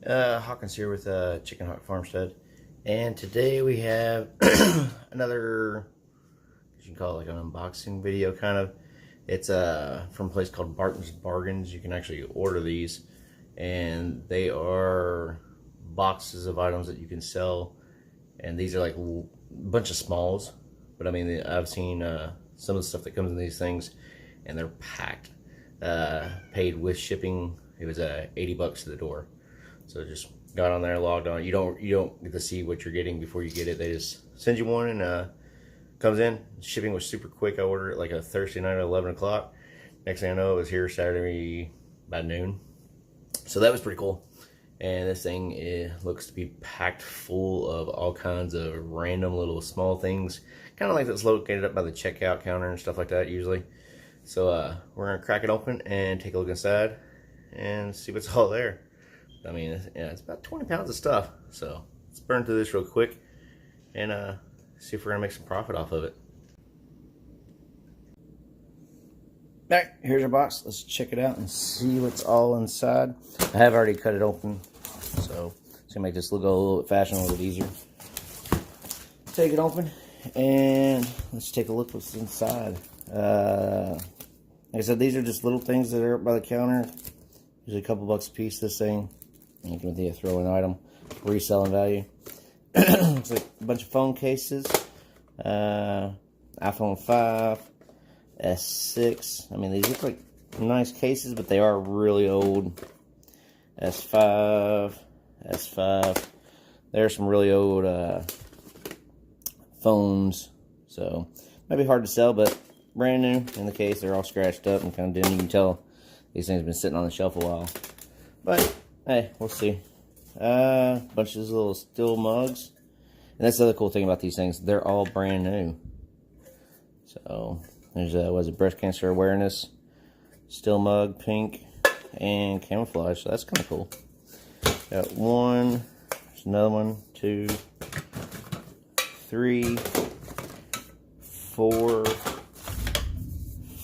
Hawkins here with Chickenhawkfarmstead, and today we have another, you can call it like an unboxing video kind of. It's from a place called Barton's Bargains. You can actually order these, and they are boxes of items that you can sell, and these are like a bunch of smalls, but I mean I've seen some of the stuff that comes in these things, and they're packed. Paid with shipping. It was 80 bucks to the door. So just got on there, logged on. You don't get to see what you're getting before you get it. They just send you one, and comes in. Shipping was super quick. I ordered it like a Thursday night at 11 o'clock. Next thing I know, it was here Saturday by noon. So that was pretty cool. And this thing looks to be packed full of all kinds of random little small things, kind of like that's located up by the checkout counter and stuff like that usually. So we're gonna crack it open and take a look inside and see what's all there. I mean, it's about 20 pounds of stuff. So let's burn through this real quick and see if we're gonna make some profit off of it. Alright, here's our box. Let's check it out and see what's all inside. I have already cut it open, so it's gonna make this look a little bit faster and a little bit easier. Take it open and let's take a look what's inside. Like I said, these are just little things that are up by the counter. Usually a couple bucks a piece, this thing. You can throw an item, reselling value. Looks like a bunch of phone cases. iPhone 5, S6. I mean, these look like nice cases, but they are really old. S5, S5. There's some really old phones, so might be hard to sell, but brand new in the case. They're all scratched up and kind of dim. You can tell these things have been sitting on the shelf a while, but hey, we'll see. Bunch of these little steel mugs, and that's the other cool thing about these things. They're all brand new. So there's was it breast cancer awareness steel mug, pink and camouflage. So that's kind of cool. Got one. There's another one. 2, 3, 4,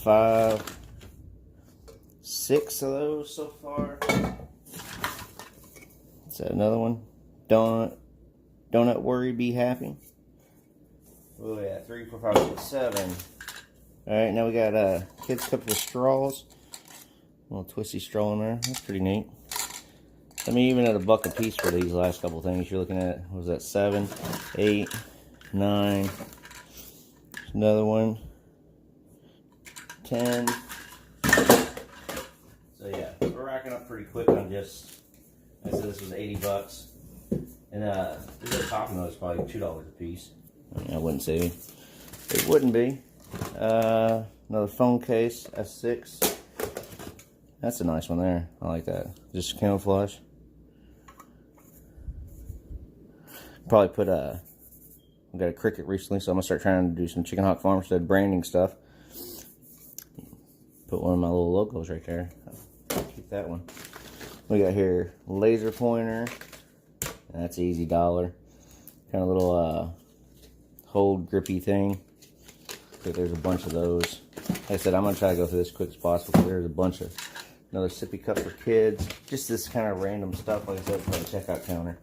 5, 6 of those so far. Is that another one? Donut worry, be happy. Oh yeah, 3, 4, 5, 6, 7. Alright, now we got a kids cup with straws. A little twisty straw in there. That's pretty neat. I mean, even at $1 a piece for these last couple things, you're looking at, what was that, 7, 8, 9. Another one. 10. So yeah, we're racking up pretty quick on just, I said this was 80 bucks. And this talking though is probably $2 a piece. I mean, I wouldn't say it wouldn't be. Another phone case, S6. That's a nice one there. I like that. Just camouflage. Probably put I got a Cricket recently, so I'm gonna start trying to do some Chickenhawkfarmstead branding stuff. Put one of my little logos right there. I'll keep that one. We got here laser pointer. That's easy $1. Kind of little hold grippy thing. I think there's a bunch of those. Like I said, I'm gonna try to go through this quick as possible because there's a bunch of another sippy cup for kids. Just this kind of random stuff, like I said, from the checkout counter.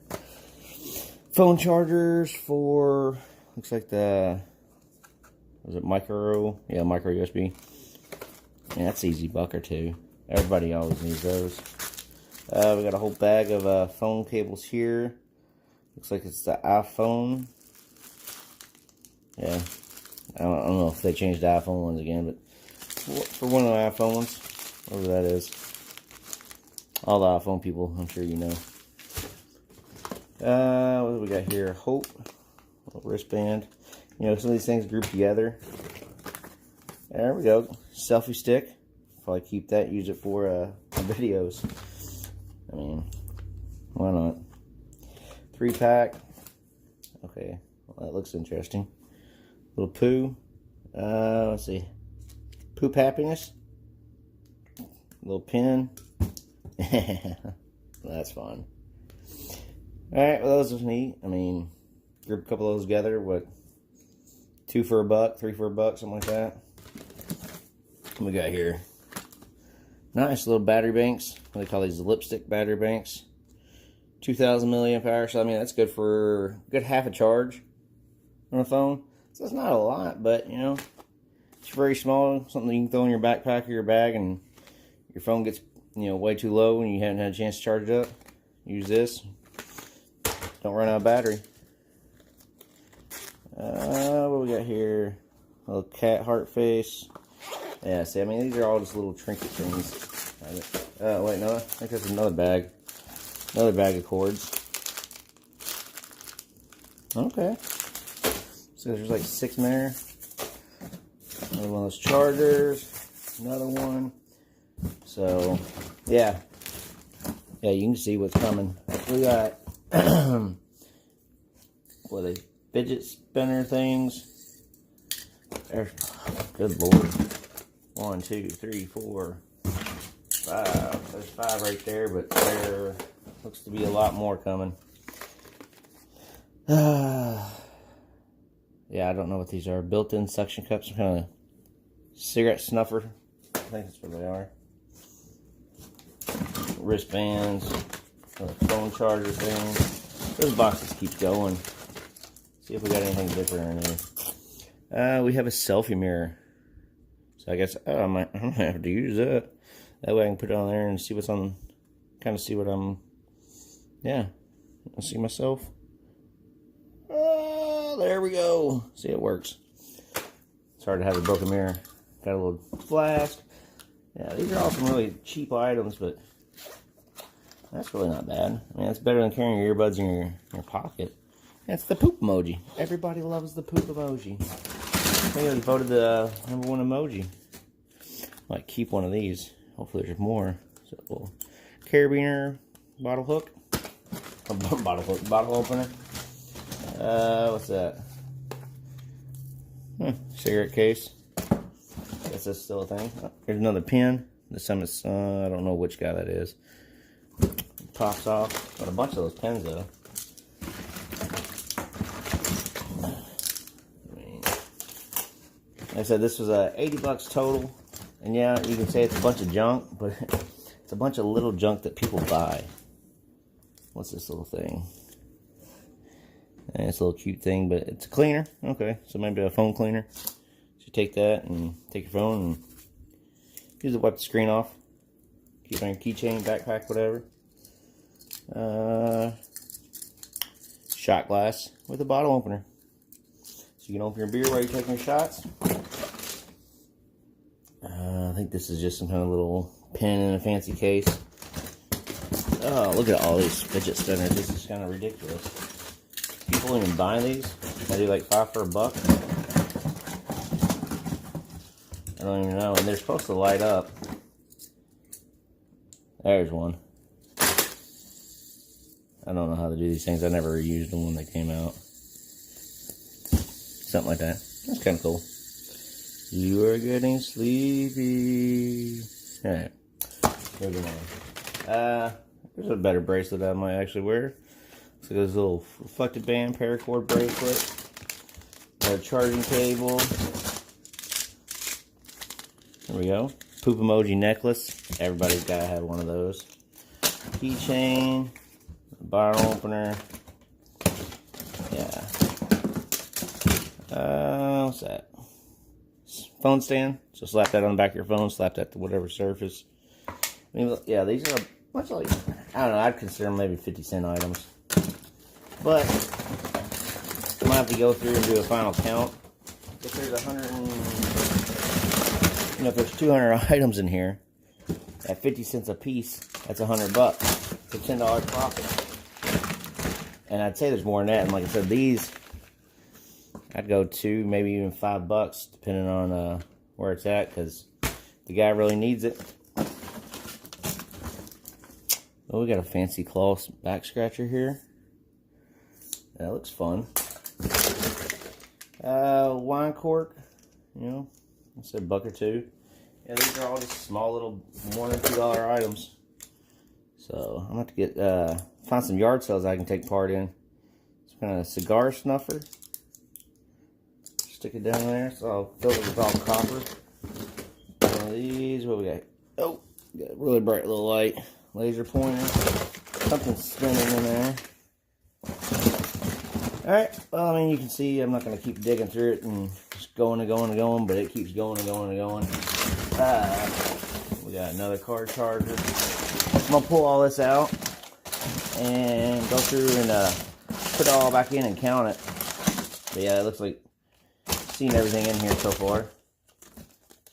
Phone chargers for, looks like the, was it micro? Yeah, micro USB. Yeah, that's easy $1 or $2. Everybody always needs those. We got a whole bag of phone cables here. Looks like it's the iPhone. Yeah, I don't know if they changed the iPhone ones again, but for one of the iPhones, whatever that is. All the iPhone people, I'm sure you know. What do we got here? Hope. A little wristband. You know, some of these things group together. There we go. Selfie stick. Probably keep that, use it for videos. I mean, why not? 3-pack. Okay, well, that looks interesting. Little poo. Let's see. Poop happiness. Little pin. That's fun. Alright, well, those are neat. I mean, group a couple of those together. What? 2 for $1, 3 for $1, something like that. What we got here? Nice little battery banks. What do they call these? Lipstick battery banks. 2,000 milliamp hour. So I mean, that's good for a good half a charge on a phone. So it's not a lot, but you know, it's very small. Something you can throw in your backpack or your bag, and your phone gets, you know, way too low and you haven't had a chance to charge it up. Use this. Don't run out of battery. What we got here? A little cat heart face. Yeah, see, I mean, these are all just little trinket things. Wait, no, I think that's another bag. Another bag of cords. Okay. So there's like 6 in there. Another one of those chargers. Another one. So, yeah. Yeah, you can see what's coming. We got, what are they? Fidget spinner things. There's, good lord. 1, 2, 3, 4, 5. There's 5 right there, but there looks to be a lot more coming. Yeah, I don't know what these are. Built-in suction cups, some kind of cigarette snuffer. I think that's what they are. Wristbands, a phone charger thing. Those boxes keep going. See if we got anything different in here. We have a selfie mirror. So I guess I'm gonna have to use that. That way I can put it on there and see what's on. Kind of see what I'm. Yeah, I see myself. Oh, there we go. See, it works. It's hard to have a broken mirror. Got a little flask. Yeah, these are all some really cheap items, but that's really not bad. I mean, it's better than carrying your earbuds in your pocket. That's the poop emoji. Everybody loves the poop emoji. I think it was voted the #1 emoji. Might keep one of these. Hopefully there's more. So, a little carabiner, bottle hook. Bottle hook, bottle opener. What's that? Cigarette case. Guess that's still a thing. Oh, here's another pin. This time it's, I don't know which guy that is. It pops off. Got a bunch of those pens though. Like I said, this was $80 total, and yeah, you can say it's a bunch of junk, but it's a bunch of little junk that people buy. What's this little thing? And it's a little cute thing, but it's a cleaner. Okay, so maybe a phone cleaner. So you take that and take your phone and use it to wipe the screen off. Keep it on your keychain, backpack, whatever. Shot glass with a bottle opener. So you can open your beer while you're taking your shots. I think this is just some kind of little pen in a fancy case. Oh, look at all these fidget spinners. This is kind of ridiculous. People even buy these. They do like $5 for $1. I don't even know. And they're supposed to light up. There's one. I don't know how to do these things. I never used them when they came out. Something like that. That's kind of cool. You are getting sleepy. Alright. There's another. There's a better bracelet I might actually wear. Looks like this little reflective band, paracord bracelet. Got a charging cable. There we go. Poop emoji necklace. Everybody's gotta have one of those. Keychain. Bottle opener. Yeah. What's that? Phone stand. So slap that on the back of your phone. Slap that to whatever surface. I mean, yeah, these are a bunch of like, I don't know, I'd consider them maybe 50-cent items. But I might have to go through and do a final count. If there's if there's 200 items in here at 50 cents a piece, that's $100. It's a $10 profit. And I'd say there's more than that. And like I said, these I'd go to maybe even $5, depending on where it's at, because the guy really needs it. Oh, we got a fancy claw back scratcher here. That looks fun. Wine cork, you know, I said $1 or $2. Yeah, these are all just small little $1 or $2 items. So I'm gonna have to get find some yard sales I can take part in. Some kind of cigar snuffer. Stick it down there. So I'll fill it with all copper. One of these. What we got? Oh, got a really bright little light. Laser pointer. something's spinning in there. Alright, well, I mean, you can see I'm not going to keep digging through it and just going and going and going, but it keeps going and going and going. We got another car charger. I'm going to pull all this out and go through and put it all back in and count it. But yeah, it looks like I've seen everything in here so far.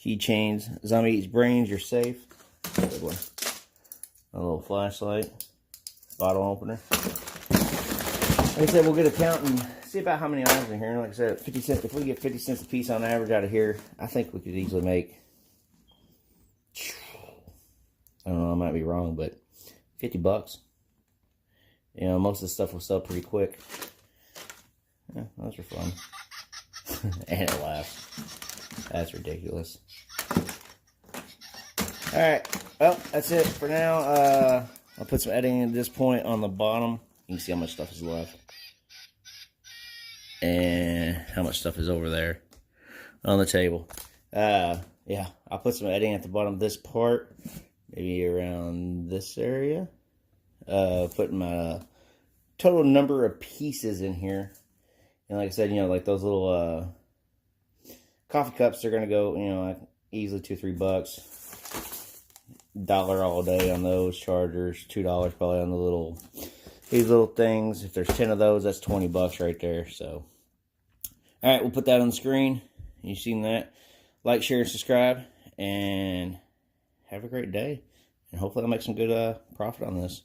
Keychains, zombie eats brains, you're safe. Good one. A little flashlight, bottle opener. Like I said, we'll get a count and see about how many items in here. Like I said, 50 cents. If we get 50 cents a piece on average out of here, I think we could easily make, I don't know, I might be wrong, but 50 bucks. You know, most of the stuff will sell pretty quick. Yeah, those are fun. And it laughs. That's ridiculous. Alright, well, that's it for now. I'll put some editing at this point on the bottom. You can see how much stuff is left. And how much stuff is over there on the table. Yeah, I'll put some editing at the bottom of this part. Maybe around this area. Putting my total number of pieces in here. And like I said, you know, like those little coffee cups are going to go, you know, like easily $2-3 bucks. $1 all day on those chargers. $2 probably on the these little things. If there's 10 of those, that's 20 bucks right there. So, all right, we'll put that on the screen. You've seen that. Like, share, and subscribe. And have a great day. And hopefully I'll make some good profit on this.